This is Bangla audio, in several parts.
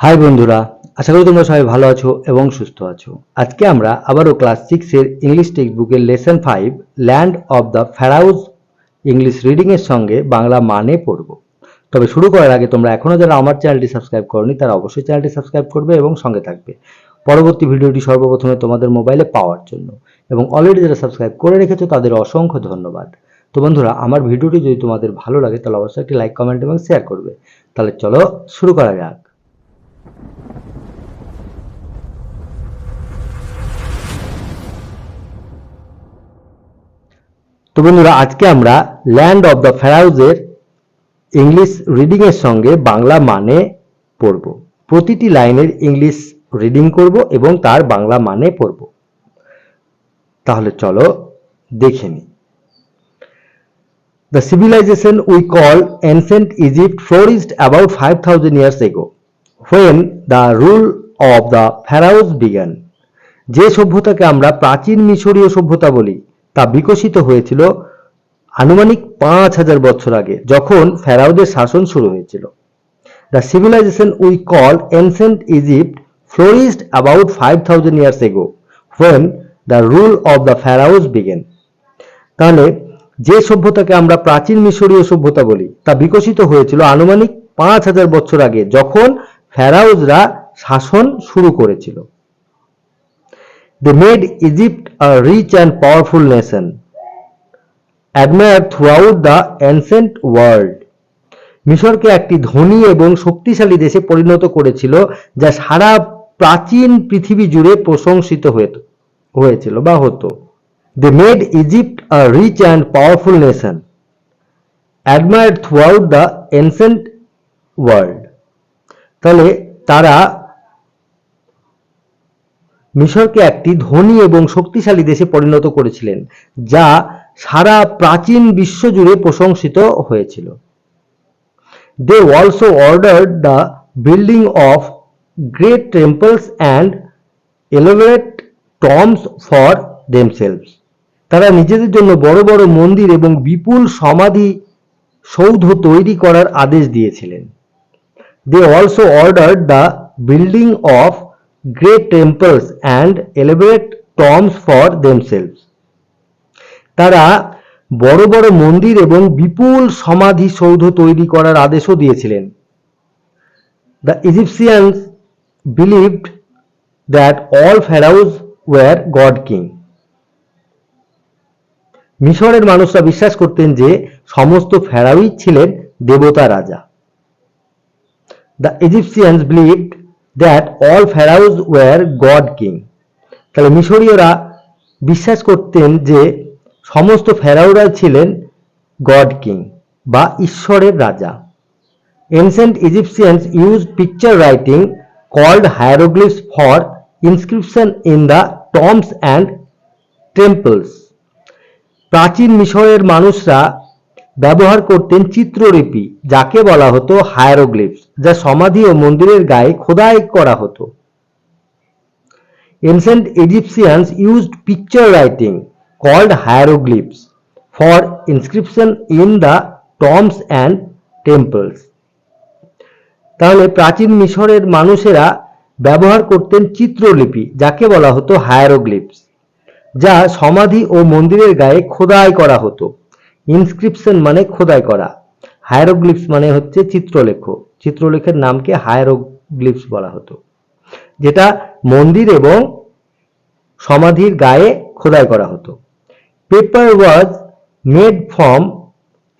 হাই বন্ধুরা, আশা করি তোমরা সবাই ভালো আছো এবং সুস্থ আছো। আজকে আমরা আবারও ক্লাস 6 এর ইংলিশ টেক্সট বুকের lesson 5 land of the Pharaohs English reading এর সঙ্গে বাংলা মানে পড়ব। তবে শুরু করার আগে তোমরা এখনো যারা আমার চ্যানেলটি সাবস্ক্রাইব করোনি তারা অবশ্যই চ্যানেলটি সাবস্ক্রাইব করবে এবং সঙ্গে থাকবে পরবর্তী ভিডিওটি সর্বপ্রথমে তোমাদের মোবাইলে পাওয়ার জন্য। এবং অলরেডি যারা সাবস্ক্রাইব করে রেখেছো তাদের অসংখ্য ধন্যবাদ। তো বন্ধুরা, আমার ভিডিওটি যদি তোমাদের ভালো লাগে তাহলে অবশ্যই একটি লাইক, কমেন্ট এবং শেয়ার করবে। তাহলে চলো শুরু করা যাক। তো বন্ধুরা, আজকে আমরা ল্যান্ড অফ দ্য ফ্যারাউজের ইংলিশ রিডিং এর সঙ্গে বাংলা মানে পড়ব। প্রতিটি লাইনের ইংলিশ রিডিং করব এবং তার বাংলা মানে পড়ব। তাহলে চলো দেখে নিই। The civilization we call ancient Egypt flourished about 5000 years ago when the rule of the pharaohs began. যে সভ্যতাকে আমরা প্রাচীন মিশরীয় সভ্যতা বলি তা বিকশিত হয়েছিল আনুমানিক 5000 বছর আগে, যখন ফেরাওদের শাসন শুরু হয়েছিল। The civilization we call ancient Egypt flourished about 5000 years ago when the rule of the pharaohs began. তাহলে যে সভ্যতাকে আমরা প্রাচীন মিশরীয় সভ্যতা বলি তা বিকশিত হয়েছিল আনুমানিক 5000 বছর আগে, যখন ফেরাওজরা শাসন শুরু করেছিল। They made Egypt a rich and powerful nation, admired throughout the ancient world. মিশরকে একটি ধনী এবং শক্তিশালী দেশে পরিণত করেছিল, যা সারা প্রাচীন পৃথিবী জুড়ে প্রশংসিত হয়েছিল বা হতো। They made Egypt a rich and powerful nation, admired throughout the ancient world. তাহলে তারা মিশরকে একটি ধনী এবং শক্তিশালী দেশে পরিণত করেছিলেন, যা সারা প্রাচীন বিশ্ব জুড়ে প্রশংসিত হয়েছিল। They also ordered the building of great temples and elaborate tombs for themselves. তারা নিজেদের জন্য বড় বড় মন্দির এবং বিপুল সমাধি সৌধ তৈরি করার আদেশ দিয়েছিলেন। They also ordered the building of great temples and elaborate tombs for themselves. তারা বড় বড় মন্দির এবং বিপুল সমাধি সৌধ তৈরি করার আদেশও দিয়েছিলেন। The Egyptians believed that all pharaohs were god king. মিশরের মানুষরা বিশ্বাস করতেন যে সমস্ত ফেরাওই ছিলেন দেবতা রাজা। The Egyptians believed that all pharaohs were god king. তাহলে মিশরীয়রা বিশ্বাস করতেন যে সমস্ত ফেরাওরা ছিলেন গড কিং বা ঈশ্বরের রাজা। Ancient Egyptians used picture writing called hieroglyphs for inscription in the tombs and temples. প্রাচীন মিশরের মানুষরা ব্যবহার করতেন চিত্রলিপি, যাকে বলা হতো হায়ারোগ্লিফস, যা সমাধি ও মন্দিরের গায়ে খোদাই করা হতো। Ancient Egyptians used picture writing called hieroglyphs for inscription in the tombs and temples. তাহলে প্রাচীন মিশরের মানুষেরা ব্যবহার করতেন চিত্রলিপি, যাকে বলা হতো হায়ারোগ্লিফস, যা সমাধি ও মন্দিরের গায়ে খোদাই করা হতো। ইনস্ক্রিপশন মানে খোদাই করা, হায়ারোগ্লিফস মানে হচ্ছে চিত্রলেখ। চিত্রলেখের নামকে হায়ারোগ্লিফস বলা হতো, যেটা মন্দির এবং সমাধির গায়ে খোদাই করা হতো। Paper was made from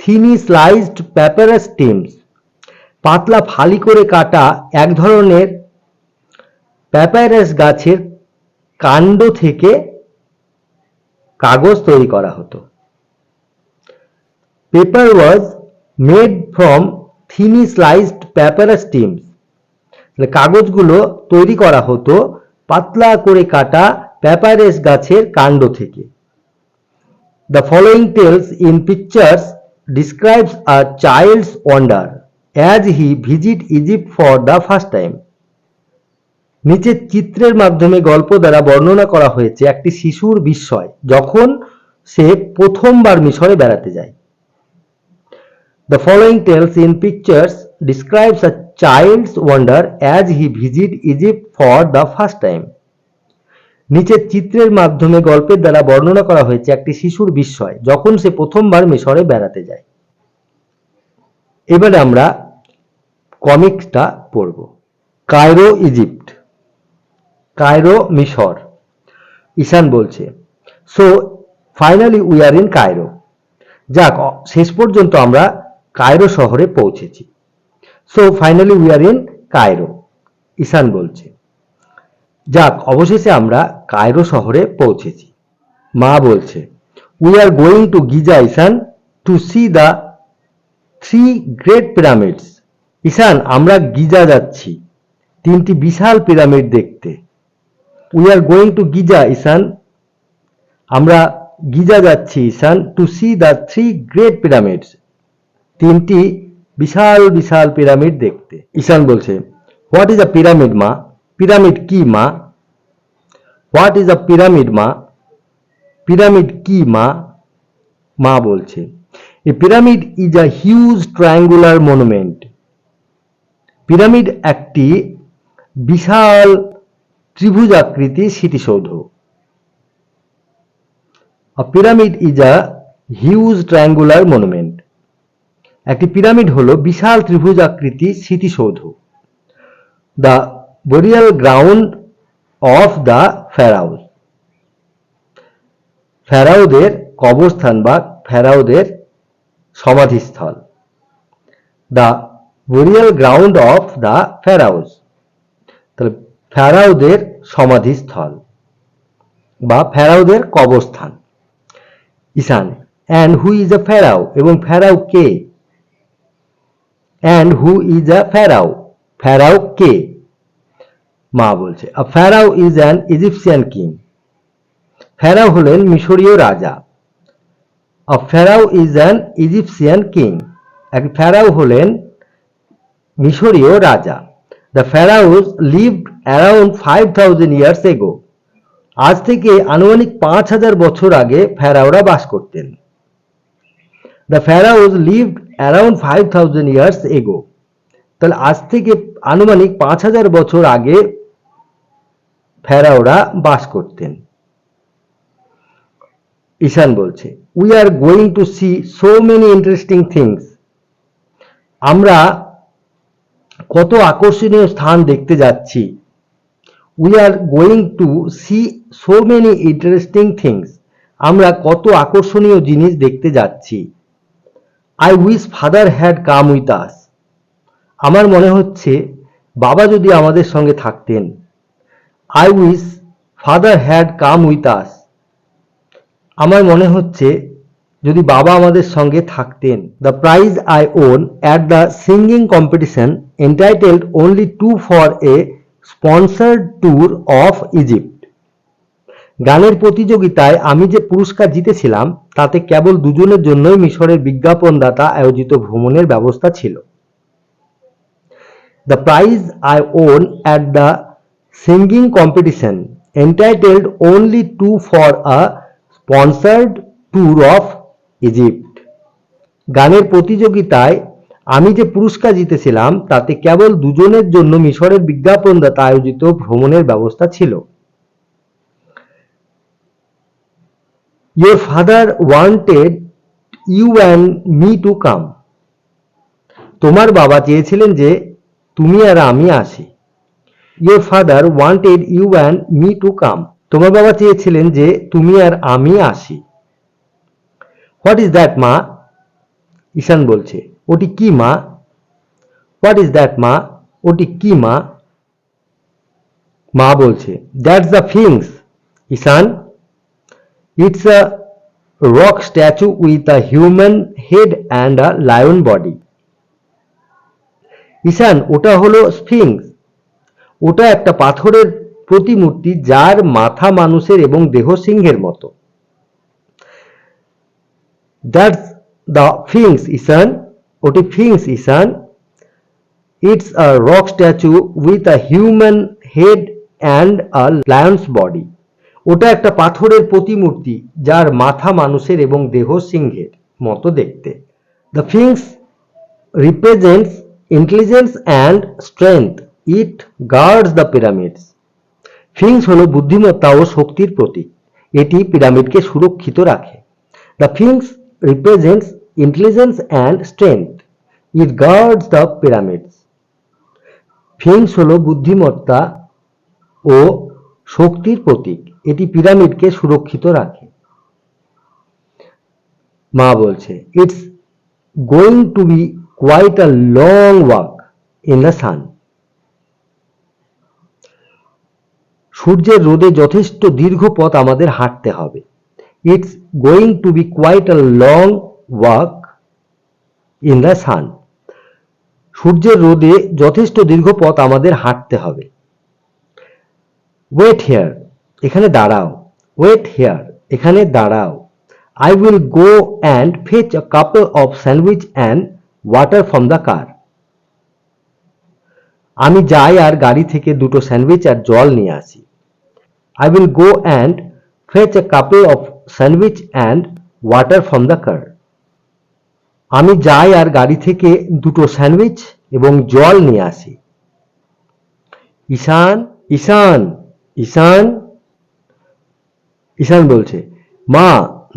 thinly sliced papyrus stems. পাতলা ফালি করে কাটা এক ধরনের প্যাপারাস গাছের কাণ্ড থেকে কাগজ তৈরি করা হতো। Paper was made from thinly sliced papyrus stems. কাগজগুলো তৈরি করা হতো পাতলা করে কাটা প্যাপারাস গাছের কাণ্ড থেকে। The following tales in pictures describes a child's wonder as he visit Egypt for the first time. নিচে চিত্রের মাধ্যমে গল্প দ্বারা বর্ণনা করা হয়েছে একটি শিশুর বিস্ময় যখন সে প্রথমবার মিশরে বেড়াতে যায়। The following tales in pictures describes a child's wonder as he visit Egypt for the first time. নিচের চিত্রের মাধ্যমে গল্পের দ্বারা বর্ণনা করা হয়েছে একটি শিশুর বিস্ময় যখন সে প্রথমবার মিশরে বেড়াতে যায়। এবারে আমরা কমিকটা পড়ব। কায়রো ইজিপ্ট, কায়রো মিশর। ঈশান বলছে so finally we are in Cairo. যাক, শেষ পর্যন্ত আমরা কায়রো শহরে পৌঁছেছি। So finally we are in Cairo, ঈশান বলছে। যাক, অবশেষে আমরা কায়রো শহরে পৌঁছেছি। মা বলছে we are going to Giza Ishan two C the 3 great pyramids. ঈশান, আমরা গিজা যাচ্ছি 3টি বিশাল পিরামিড দেখতে। We are going to Giza ঈশান, আমরা গিজা যাচ্ছি ঈশান two C the 3 great pyramids, 3টি বিশাল বিশাল পিরামিড দেখতে। ঈশান বলছে হোয়াট ইজ আ পিরামিড মা? পিরামিড কি মা? হোয়াট ইজ আ পিরামিড মা? পিরামিড কি মা? মা বলছে a pyramid is a huge triangular monument. Pyramid একটি বিশাল ত্রিভুজাকৃতি স্মৃতিসৌধ। A pyramid is a huge triangular monument. একটি পিরামিড হলো বিশাল ত্রিভুজাকৃতি স্মৃতিসৌধ। The burial ground of the pharaohs. ফেরাওদের কবরস্থান বা ফেরাওদের সমাধিস্থল। The burial ground of the pharaohs. তাহলে ফেরাওদের সমাধিস্থল বা ফেরাওদের কবরস্থান। ঈশান and who is a pharaoh? এবং ফেরাও কে? and who is a pharaoh? ফেরাও কে? মা বলছে a pharaoh is an Egyptian king. ফেরাও হলেন মিশরীয় রাজা। a pharaoh is an Egyptian king. এক ফেরাও হলেন মিশরীয় রাজা। the pharaohs lived around 5000 years ago. আজ থেকে আনুমানিক 5000 বছর আগে ফেরাওরা বাস করতেন। The pharaohs lived around 5000 years ago. তাহলে আজ থেকে আনুমানিক 5000 বছর আগে ফেরাওরা বাস করতেন। ঈশান বলছে we are going to see so many interesting things. আমরা কত আকর্ষণীয় স্থান দেখতে যাচ্ছি। We are going to see so many interesting things. আমরা কত আকর্ষণীয় জিনিস দেখতে যাচ্ছি। I wish father had come with us. আমার মনে হচ্ছে বাবা যদি আমাদের সঙ্গে থাকতেন। I wish father had come with us. আমার মনে হচ্ছে যদি বাবা আমাদের সঙ্গে থাকতেন। The prize I won at the singing competition entitled only two for a sponsored tour of Egypt. গানের প্রতিযোগিতায় আমি যে পুরস্কার জিতেছিলাম তাতে কেবল দুজনের জন্যই মিশরের বিজ্ঞাপনদাতা আয়োজিত ভ্রমণের ব্যবস্থা ছিল। The prize I won at the singing competition entitled only two for a sponsored tour of Egypt. গানের প্রতিযোগিতায় আমি যে পুরস্কার জিতেছিলাম তাতে কেবল দুজনের জন্য মিশরের বিজ্ঞাপনদাতা আয়োজিত ভ্রমণের ব্যবস্থা ছিল। Your father wanted you and me to come. তোমার বাবা চেয়েছিলেন যে তুমি আর আমি আসি। Your father wanted you and me to come. তোমার বাবা চেয়েছিলেন যে তুমি আর আমি আসি। What is that মা? ঈশান বলছে ওটি কি মা? What is that মা? ওটি কি মা? মা বলছে That's the Sphinx. Ishan It's a rock statue with a human head and a lion body. ঈশান ওটা হলো স্ফিংস। ওটা একটা পাথরের প্রতিমূর্তি যার মাথা মানুষের এবং দেহ সিংহের মতো। That's the Sphinx, Ishaan. ওটি Sphinx Ishaan. It's a rock statue with a human head and a lion's body. ওটা একটা পাথরের প্রতিমূর্তি যার মাথা মানুষের এবং দেহ সিংহের মতো দেখতে। The Sphinx represents intelligence and strength it guards the pyramids. Sphinx হলো বুদ্ধিমত্তা ও শক্তির প্রতীক, এটি পিরামিডকে সুরক্ষিত রাখে। The Sphinx represents intelligence and strength it guards the pyramids. Sphinx হলো বুদ্ধিমত্তা ও শক্তির প্রতীক, এটি পিরামিডকে সুরক্ষিত রাখে। মা বলছে, it's going to be quite a long walk in the sun. সূর্যের রোদে যথেষ্ট দীর্ঘ পথ আমাদের হাঁটতে হবে। It's going to be quite a long walk in the sun. সূর্যের রোদে যথেষ্ট দীর্ঘ পথ আমাদের হাঁটতে হবে। ওয়েট হিয়ার, এখানে দাঁড়াও। ওয়েট হিয়ার, এখানে দাঁড়াও। I will go and fetch a couple of sandwich and water from the car. আমি যাই আর গাড়ি থেকে দুটো স্যান্ডউইচ আর জল নিয়ে আসি। I will go and fetch a couple of sandwich and water from the car. আমি যাই আর গাড়ি থেকে দুটো স্যান্ডউইচ এবং জল নিয়ে আসি। ঈশান, ঈশান, ঈশান। ঈশান বলছে, মা,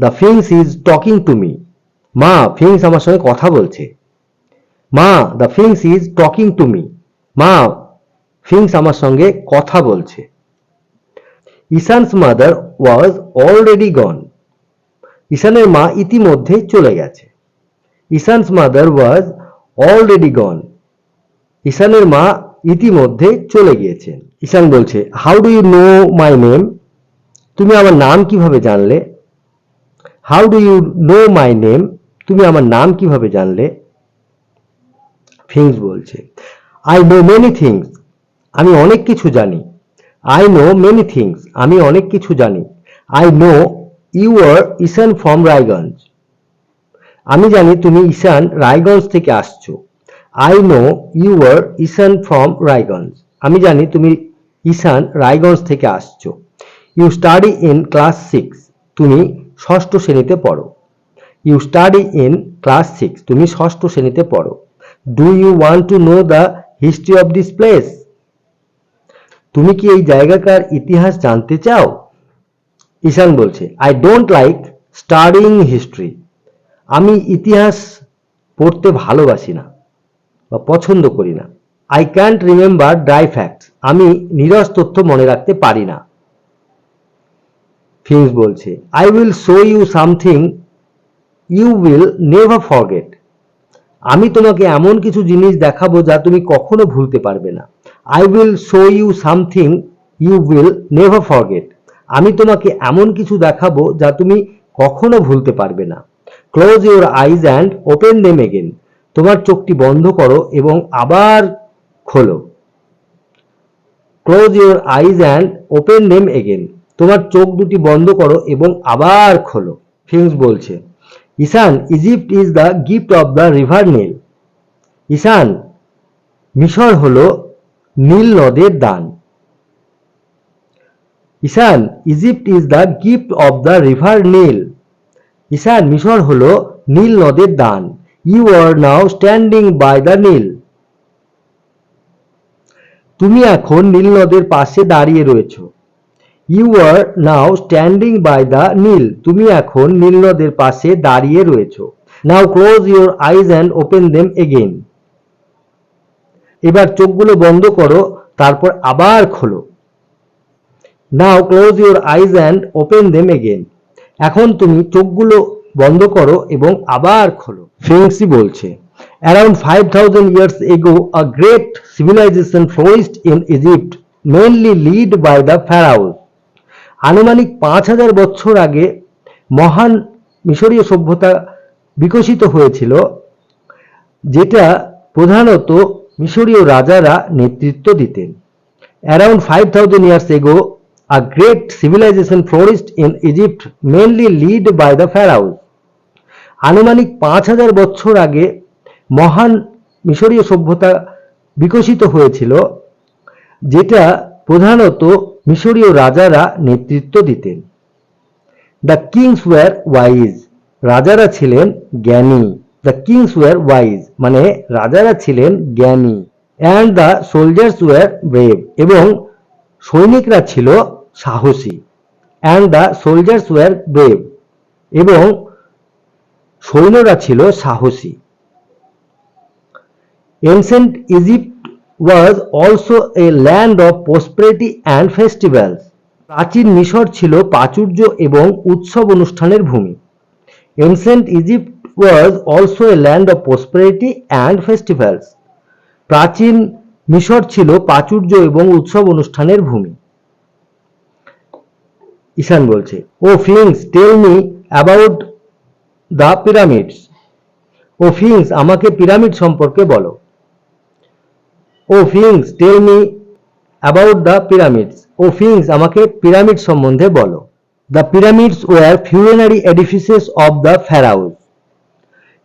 the Sphinx is talking to me. মা, স্ফিংস আমার সঙ্গে কথা বলছে। মা, the Sphinx is talking to me. মা, স্ফিংস আমার সঙ্গে কথা বলছে। Ishaan's mother was already gone. ঈশানের মা ইতিমধ্যে চলে গেছে। Ishaan's mother was already gone. ঈশানের মা ইতিমধ্যে চলে গিয়েছেন। ঈশান বলছে, how do you know my name? তুমি আমার নাম কিভাবে জানলে? How do you know my name? তুমি আমার নাম কিভাবে জানলে? স্ফিংস বলছে, আই নো মেনি থিংস। আমি অনেক কিছু জানি। I know many things. আমি অনেক কিছু জানি। I know you are Ishaan from Raiganj. আমি জানি তুমি ঈশান রায়গঞ্জ থেকে আসছো। I know you are Ishaan from Raiganj. আমি জানি তুমি ঈশান রায়গঞ্জ থেকে আসছো। You study in class 6। তুমি ষষ্ঠ শ্রেণীতে পড়ো। You study in class 6। তুমি ষষ্ঠ শ্রেণীতে পড়ো। Do you want to know the history of this place? তুমি কি এই জায়গাটার ইতিহাস জানতে চাও? ঈশান বলছে, I don't like studying history. আমি ইতিহাস পড়তে ভালোবাসি না বা পছন্দ করি না। I can't remember dry facts. আমি নিরস তথ্য মনে রাখতে পারি না। স্ফিংস বলছে, I will show you something you will never forget. আমি তোমাকে এমন কিছু জিনিস দেখাবো যা তুমি কখনো ভুলতে পারবে না। I will show you something you will never forget. আমি তোমাকে এমন কিছু দেখাবো যা তুমি কখনো ভুলতে পারবে না। Close your eyes and open them again. তোমার চোখটি বন্ধ করো এবং আবার খোলো। Close your eyes and open them again. তোমার চোখ দুটি বন্ধ করো এবং আবার খোলো। স্ফিংস বলছে, Ishan, Egypt is the gift of the river Nile. Ishan, মিশর হলো নীল নদের দান। Ishan, Egypt is the gift of the river Nile. Ishan, মিশর হলো নীল নদের দান। You are now standing by the Nile. তুমি এখন নীল নদের পাশে দাঁড়িয়ে রয়েছো। You are now standing by the Nile. তুমি এখন নীল নদের পাশে দাঁড়িয়ে রয়েছো। Now close your eyes and open them again. এবার চোখগুলো বন্ধ করো, তারপর আবার খোলো। Now close your eyes and open them again. এখন তুমি চোখগুলো বন্ধ করো এবং আবার খোলো। স্ফিংসই বলছে, around 5000 years ago a great civilization flourished in Egypt, mainly led by the pharaohs. আনুমানিক 5000 বছর আগে মহান মিশরীয় সভ্যতা বিকশিত হয়েছিল, যেটা প্রধানত মিশরীয় রাজারা নেতৃত্ব দিতেন। Around 5000 years ago a great civilization flourished in Egypt, mainly led by the pharaohs. আনুমানিক 5000 বছর আগে মহান মিশরীয় সভ্যতা বিকশিত হয়েছিল, যেটা প্রধানত মিশরীয় রাজারা নেতৃত্ব দিতেন। The kings were wise. রাজারা ছিলেন জ্ঞানী। দ্য কিংস ওয়ার ওয়াইজ, মানে রাজারা ছিলেন জ্ঞানী। And the soldiers were brave, এবং সৈনিকরা ছিল সাহসী। And the soldiers were brave, এবং সৈন্যরা ছিল সাহসী। Ancient Egypt was also a land of prosperity and festivals. প্রাচীন মিশর ছিল প্রাচুর্য এবং উৎসব অনুষ্ঠানের ভূমি। Ancient Egypt was also a land of prosperity and festivals. প্রাচীন মিশর ছিল প্রাচুর্য এবং উৎসব অনুষ্ঠানের ভূমি। ঈশান বলছে, O sphinx tell me about the pyramids. O sphinx আমাকে পিরামিড সম্পর্কে বলো। O sphinx tell me about the pyramids. O sphinx আমাকে পিরামিড সম্বন্ধে বলো। The pyramids were funerary edifices of the pharaohs.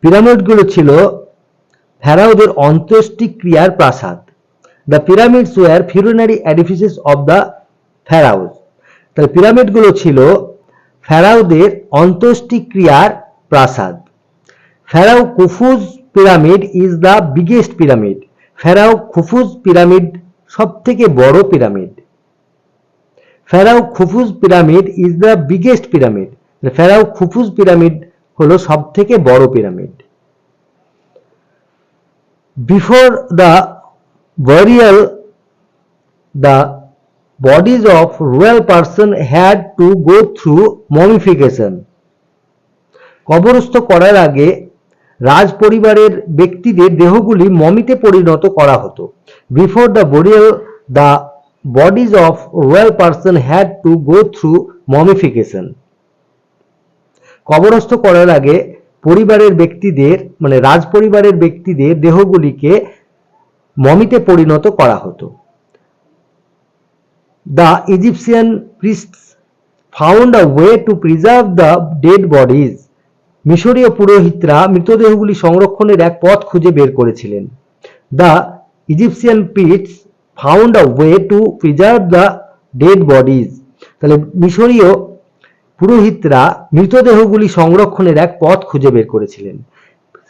পিরামিডগুলো ছিল ফ্যারাওদের অন্ত্যেষ্টিক্রিয়ার প্রাসাদ। The pyramids were funerary edifices of the pharaohs. তাহলে পিরামিডগুলো ছিল ফ্যারাওদের অন্ত্যেষ্টিক্রিয়ার প্রাসাদ। Pharaoh Khufu's pyramid is the biggest pyramid. Pharaoh Khufu's pyramid সব থেকে বড় pyramid. Pharaoh Khufu's pyramid is the biggest pyramid. Pharaoh Khufu's pyramid হলো সব থেকে বড় pyramid. Before the burial, the bodies of royal person had to go through mummification. কবরস্থ করার আগে রাজ পরিবারের ব্যক্তিদের দেহগুলি মমিতে পরিণত করা হতো। Before the burial, the bodies of royal person had to go through mummification. কবরস্থ করার আগে পরিবারের ব্যক্তিদের, মানে রাজ পরিবারের ব্যক্তিদের দেহগুলিকে মমিতে পরিণত করা হতো। The Egyptian priests found a way to preserve the dead bodies. মিশরীয় পুরোহিতরা মৃতদেহগুলি সংরক্ষণের এক পথ খুঁজে বের করেছিলেন। The Egyptian priests found a way to preserve the dead bodies. তাহলে মিশরীয় পুরোহিতরা মৃতদেহগুলি সংরক্ষণের এক পথ খুঁজে বের করেছিলেন।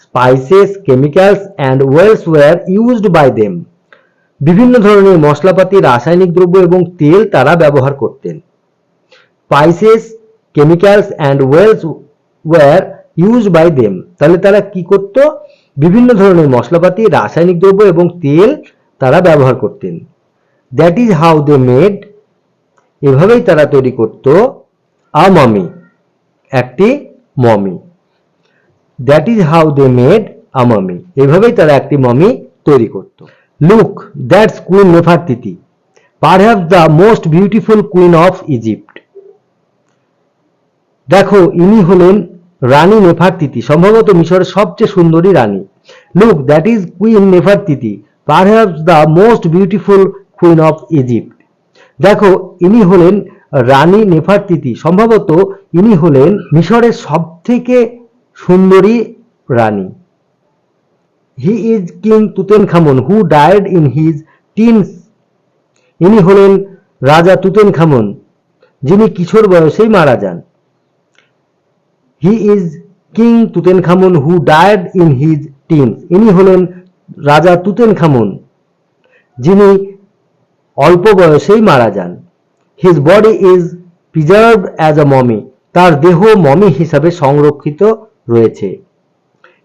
Spices, chemicals and oils were used by them. বিভিন্ন ধরনের মশলাপাতি, রাসায়নিক দ্রব্য এবং তেল তারা ব্যবহার করতেন। Spices, chemicals and oils were used by them. তাহলে তারা কি করত? বিভিন্ন ধরনের মশলাপাতি, রাসায়নিক দ্রব্য এবং তেল তারা ব্যবহার করতেন। That is how they made, এভাবেই তারা তৈরি করত a mummy, একটি mummy. That is how they made a mummy. এভাবেই তারা একটি মমি তৈরি করত। Look, that's Queen Nefertiti, perhaps the most beautiful queen of Egypt. দেখো, ইনি হলেন রানী নেফারতিতি, সম্ভবত মিশরের সবচেয়ে সুন্দরী রানী। Look, that is Queen Nefertiti, perhaps the most beautiful queen of Egypt. দেখো, ইনি হলেন রানী নেফারতিতি, সম্ভবত ইনি হলেন মিশরের সবথেকে সুন্দরী রানী। He is King Tutankhamun who died in his teens. ইনি হলেন রাজা তুতেনখামুন, যিনি কিশোর বয়সেই মারা যান। He is King Tutankhamun who died in his teens. ইনি হলেন রাজা তুতেনখামুন, যিনি অল্প বয়সেই মারা যান। His body is preserved as a mummy. তার দেহ মমি হিসাবে সংরক্ষিত রয়েছে।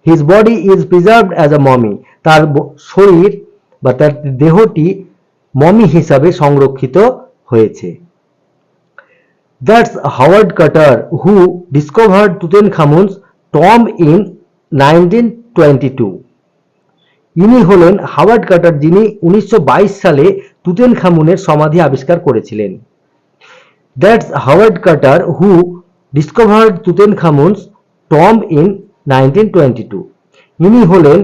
His body is preserved as a mummy. তার শরীর বা তার দেহটি মমি হিসাবে সংরক্ষিত হয়েছে। That's Howard Carter who discovered Tutankhamun's tomb in 1922. ইনি হলেন হাওয়ার্ড কার্টার, যিনি 1922 সালে তুতেনখামুনের সমাধি আবিষ্কার করেছিলেন। That's Howard Carter who discovered Tutankhamun's tomb in 1922. ইনি হলেন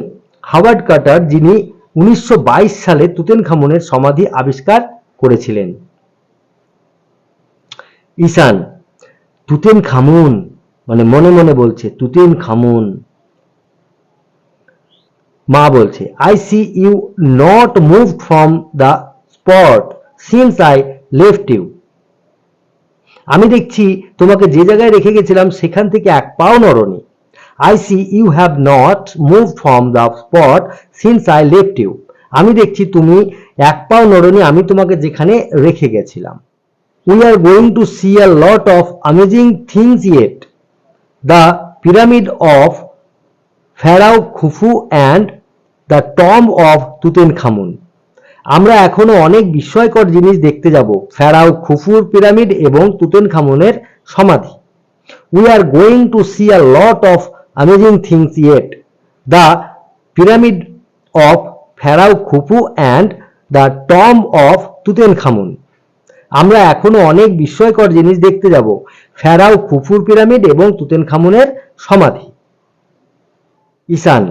হাওয়ার্ড কার্টার, যিনি 1922 সালে তুতেনখামুনের সমাধি আবিষ্কার করেছিলেন। ঈশান, তুতেনখামুন মানে মনে মনে বলছে তুতেনখামুন। মা বলছে, I see you not moved from the spot since I left you. আমি দেখছি তোমাকে যে জায়গায় রেখে গেছিলাম সেখান থেকে এক পাও নড়নি। I see you have not moved from the spot since I left you. আমি দেখছি তুমি এক পাও নড়নি আমি তোমাকে যেখানে রেখে গেছিলাম। We are going to see a lot of amazing things yet. The pyramid of Pharaoh Khufu and the tomb of Tutankhamun. আমরা এখনো অনেক বিস্ময়কর জিনিস দেখতে যাব ফেরাও খুফুর পিরামিড এবং তুতেনখামুনের সমাধি। We are going to see a lot of amazing things yet. The pyramid of Pharaoh Khufu and the tomb of Tutankhamun. আমরা এখনো অনেক বিস্ময়কর জিনিস দেখতে যাব ফেরাও খুফুর পিরামিড এবং তুতেনখামুনের সমাধি। ঈশান,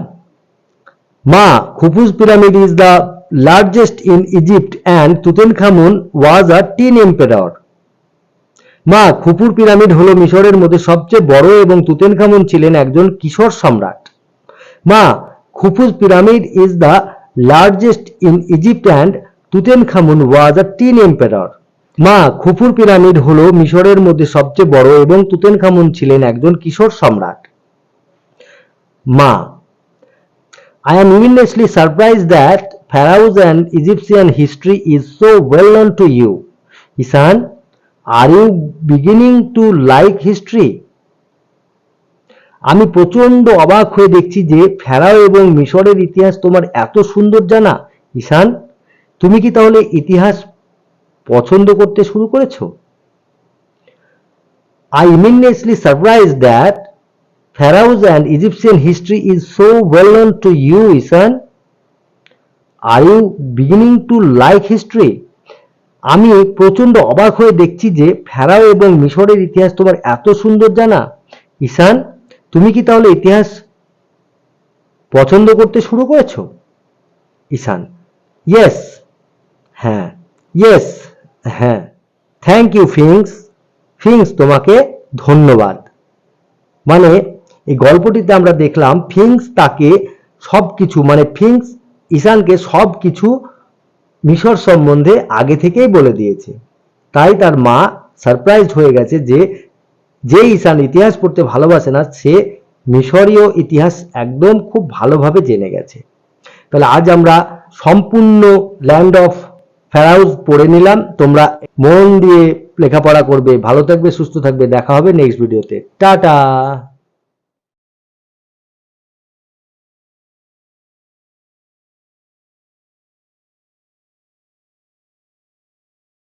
মা, খুফু's pyramid is the largest in Egypt and Tutankhamun was a teen emperor. মা, খুফুর পিরামিড হলো মিশরের মধ্যে সবচেয়ে বড় এবং তুতেনখামুন ছিলেন একজন কিশোর সম্রাট। মা, খুফু's pyramid is the largest in Egypt and Tutankhamun was a teen emperor. মা, খুফুর পিরামিড হলো মিশরের মধ্যে সবচেয়ে বড় এবং তুতেনখামুন ছিলেন একজন কিশোর সম্রাট। মা, I am immensely surprised that Pharaoh's and Egyptian history is so well known to you. Isan, are you beginning to like history? আমি প্রচন্ড অবাক হয়ে দেখছি যে ফেরাও এবং মিশরের ইতিহাস তোমার এত সুন্দর জানা। ঈশান, তুমি কি তাহলে ইতিহাস পছন্দ করতে শুরু করেছো? I immensely surprised that Pharaoh's and Egyptian history is so well known to you, Isan. Are you beginning to like history? আমি প্রচন্ড অবাক হয়ে দেখছি যে ফেরাও এবং মিশরের ইতিহাস তোমার এত সুন্দর জানা। ঈশান, তুমি কি তাহলে ইতিহাস পছন্দ করতে শুরু করেছো? ঈশান, ইয়েস, হ্যাঁ, ইয়েস, হ্যাঁ, থ্যাংক ইউ ফিংস। ফিংস, তোমাকে ধন্যবাদ। মানে এই গল্পটিতে আমরা দেখলাম ফিংস তাকে সবকিছু মানে ফিংস ঈশানকে সবকিছু মিশর সম্বন্ধে আগে থেকেই বলে দিয়েছে। তাই তার মা সারপ্রাইজড হয়ে গেছে যে ঈশান ইতিহাস পড়তে ভালোবাসে না সে মিশরীয় ইতিহাস একদম খুব ভালোভাবে জেনে গেছে। তাহলে আজ আমরা সম্পূর্ণ ল্যান্ড অফ ফেরাউজ পড়ে নিলাম। তোমরা মন দিয়ে লেখাপড়া করবে, ভালো থাকবে, সুস্থ থাকবে। দেখা হবে নেক্সট ভিডিওতে। টাটা।